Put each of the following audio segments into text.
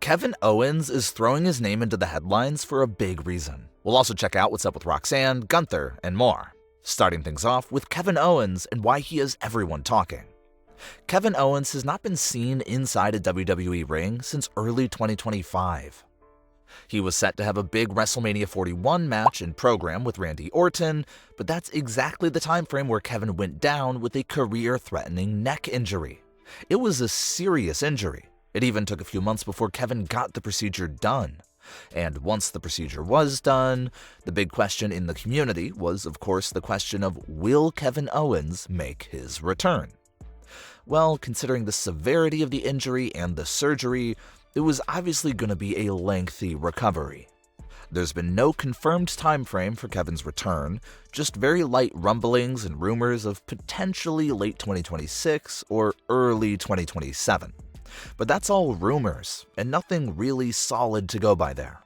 Kevin Owens is throwing his name into the headlines for a big reason. We'll also check out what's up with Roxanne, Gunther, and more. Starting things off with Kevin Owens and why he has everyone talking. Kevin Owens has not been seen inside a WWE ring since early 2025. He was set to have a big WrestleMania 41 match and program with Randy Orton, but that's exactly the time frame where Kevin went down with a career-threatening neck injury. It was a serious injury. It even took a few months before Kevin got the procedure done. And once the procedure was done, the big question in the community was, of course, the question of, will Kevin Owens make his return? Well, considering the severity of the injury and the surgery, it was obviously going to be a lengthy recovery. There's been no confirmed time frame for Kevin's return, just very light rumblings and rumors of potentially late 2026 or early 2027. But that's all rumors, and nothing really solid to go by there.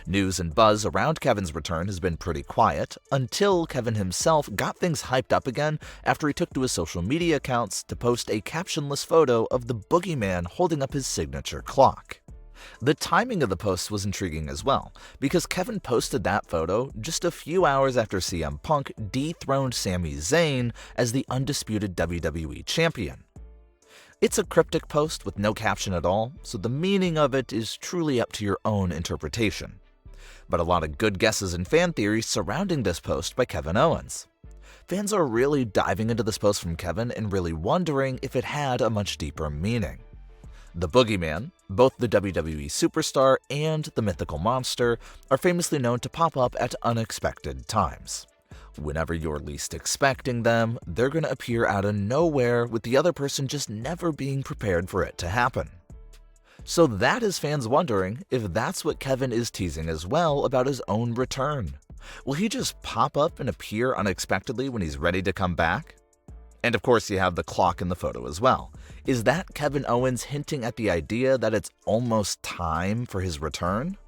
News and buzz around Kevin's return has been pretty quiet until Kevin himself got things hyped up again after he took to his social media accounts to post a captionless photo of the Boogeyman holding up his signature clock. The timing of the post was intriguing as well, because Kevin posted that photo just a few hours after CM Punk dethroned Sami Zayn as the undisputed WWE champion. It's a cryptic post with no caption at all, so the meaning of it is truly up to your own interpretation. But a lot of good guesses and fan theories surrounding this post by Kevin Owens. Fans are really diving into this post from Kevin and really wondering if it had a much deeper meaning. The Boogeyman, both the WWE superstar and the mythical monster, are famously known to pop up at unexpected times. Whenever you're least expecting them, they're going to appear out of nowhere, with the other person just never being prepared for it to happen. So that has fans wondering if that's what Kevin is teasing as well about his own return. Will he just pop up and appear unexpectedly when he's ready to come back? And of course you have the clock in the photo as well. Is that Kevin Owens hinting at the idea that it's almost time for his return?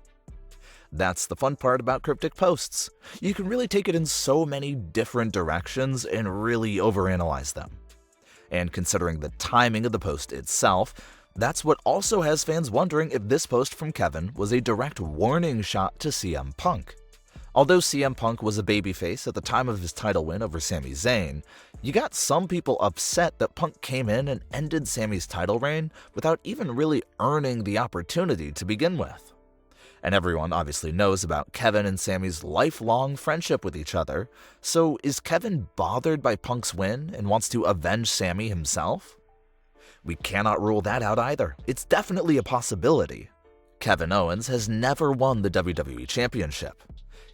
That's the fun part about cryptic posts. You can really take it in so many different directions and really overanalyze them. And considering the timing of the post itself, that's what also has fans wondering if this post from Kevin was a direct warning shot to CM Punk. Although CM Punk was a babyface at the time of his title win over Sami Zayn, you got some people upset that Punk came in and ended Sami's title reign without even really earning the opportunity to begin with. And everyone obviously knows about Kevin and Sami's lifelong friendship with each other, so is Kevin bothered by Punk's win and wants to avenge Sami himself? We cannot rule that out either. It's definitely a possibility. Kevin Owens has never won the WWE Championship.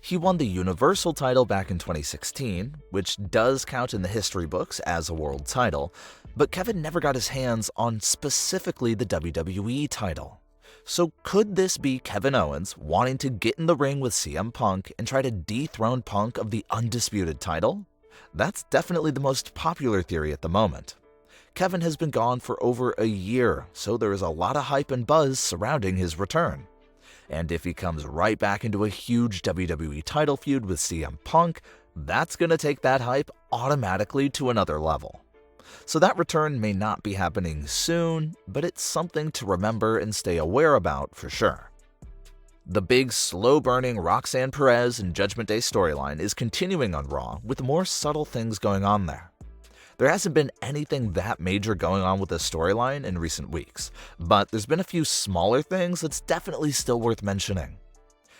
He won the Universal title back in 2016, which does count in the history books as a world title, but Kevin never got his hands on specifically the WWE title. So could this be Kevin Owens wanting to get in the ring with CM Punk and try to dethrone Punk of the undisputed title? That's definitely the most popular theory at the moment. Kevin has been gone for over a year, so there is a lot of hype and buzz surrounding his return. And if he comes right back into a huge WWE title feud with CM Punk, that's going to take that hype automatically to another level. So that return may not be happening soon, but it's something to remember and stay aware about for sure. The big, slow-burning Roxanne Perez and Judgment Day storyline is continuing on Raw with more subtle things going on there. There hasn't been anything that major going on with this storyline in recent weeks, but there's been a few smaller things that's definitely still worth mentioning,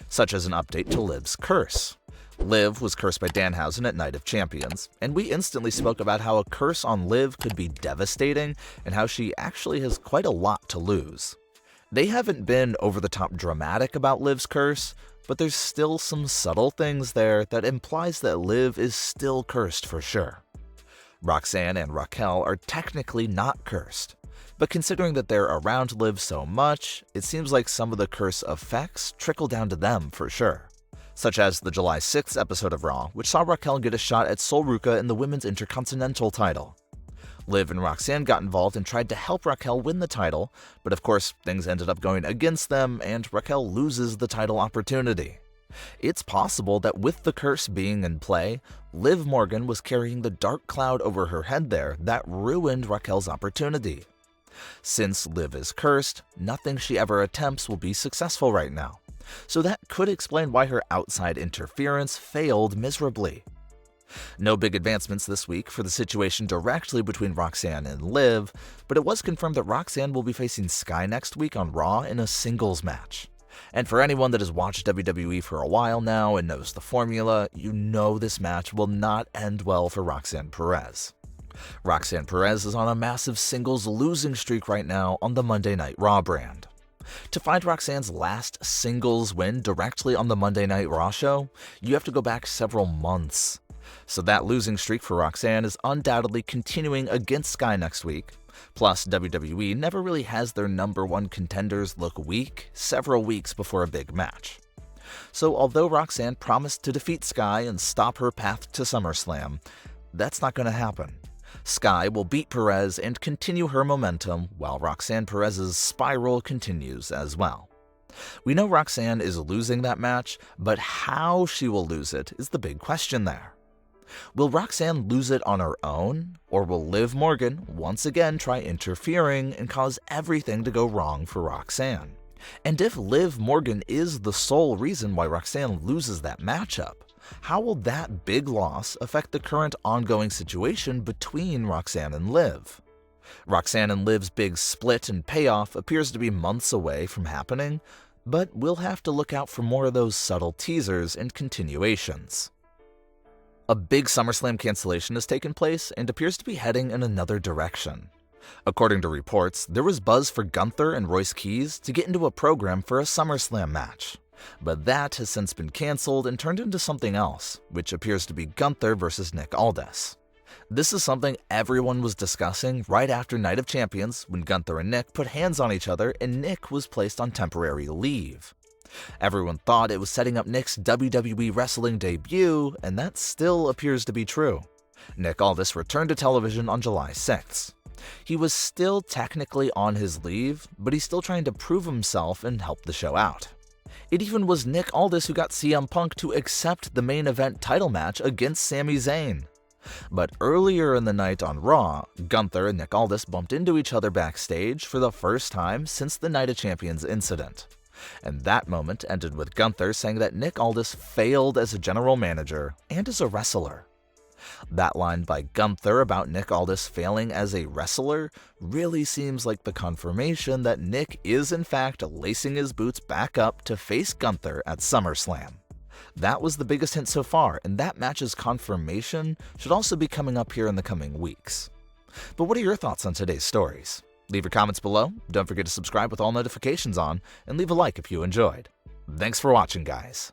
such as an update to Liv's curse. Liv was cursed by Danhausen at Night of Champions, and we instantly spoke about how a curse on Liv could be devastating and how she actually has quite a lot to lose. They haven't been over-the-top dramatic about Liv's curse, but there's still some subtle things there that implies that Liv is still cursed for sure. Roxanne and Raquel are technically not cursed, but considering that they're around Liv so much, it seems like some of the curse effects trickle down to them for sure. Such as the July 6th episode of Raw, which saw Raquel get a shot at Sol Ruca in the Women's Intercontinental title. Liv and Roxanne got involved and tried to help Raquel win the title, but of course things ended up going against them and Raquel loses the title opportunity. It's possible that with the curse being in play, Liv Morgan was carrying the dark cloud over her head there that ruined Raquel's opportunity. Since Liv is cursed, nothing she ever attempts will be successful right now, so that could explain why her outside interference failed miserably. No big advancements this week for the situation directly between Roxanne and Liv, but it was confirmed that Roxanne will be facing Sky next week on Raw in a singles match. And for anyone that has watched WWE for a while now and knows the formula, you know this match will not end well for Roxanne Perez. Roxanne Perez is on a massive singles losing streak right now on the Monday Night Raw brand. To find Roxanne's last singles win directly on the Monday Night Raw show, you have to go back several months. So that losing streak for Roxanne is undoubtedly continuing against Sky next week. Plus, WWE never really has their number one contenders look weak several weeks before a big match. So although Roxanne promised to defeat Sky and stop her path to SummerSlam, that's not going to happen. Sky will beat Perez and continue her momentum while Roxanne Perez's spiral continues as well. We know Roxanne is losing that match, but how she will lose it is the big question there. Will Roxanne lose it on her own, or will Liv Morgan once again try interfering and cause everything to go wrong for Roxanne? And if Liv Morgan is the sole reason why Roxanne loses that matchup, how will that big loss affect the current ongoing situation between Roxanne and Liv? Roxanne and Liv's big split and payoff appears to be months away from happening, but we'll have to look out for more of those subtle teasers and continuations. A big SummerSlam cancellation has taken place and appears to be heading in another direction. According to reports, there was buzz for Gunther and Royce Keys to get into a program for a SummerSlam match. But that has since been cancelled and turned into something else, which appears to be Gunther versus Nick Aldis. This is something everyone was discussing right after Night of Champions when Gunther and Nick put hands on each other and Nick was placed on temporary leave. Everyone thought it was setting up Nick's WWE wrestling debut, and that still appears to be true. Nick Aldis returned to television on July 6th. He was still technically on his leave, but he's still trying to prove himself and help the show out. It even was Nick Aldis who got CM Punk to accept the main event title match against Sami Zayn. But earlier in the night on Raw, Gunther and Nick Aldis bumped into each other backstage for the first time since the Night of Champions incident. And that moment ended with Gunther saying that Nick Aldis failed as a general manager and as a wrestler. That line by Gunther about Nick Aldis failing as a wrestler really seems like the confirmation that Nick is in fact lacing his boots back up to face Gunther at SummerSlam. That was the biggest hint so far, and that match's confirmation should also be coming up here in the coming weeks. But what are your thoughts on today's stories? Leave your comments below, don't forget to subscribe with all notifications on, and leave a like if you enjoyed. Thanks for watching, guys.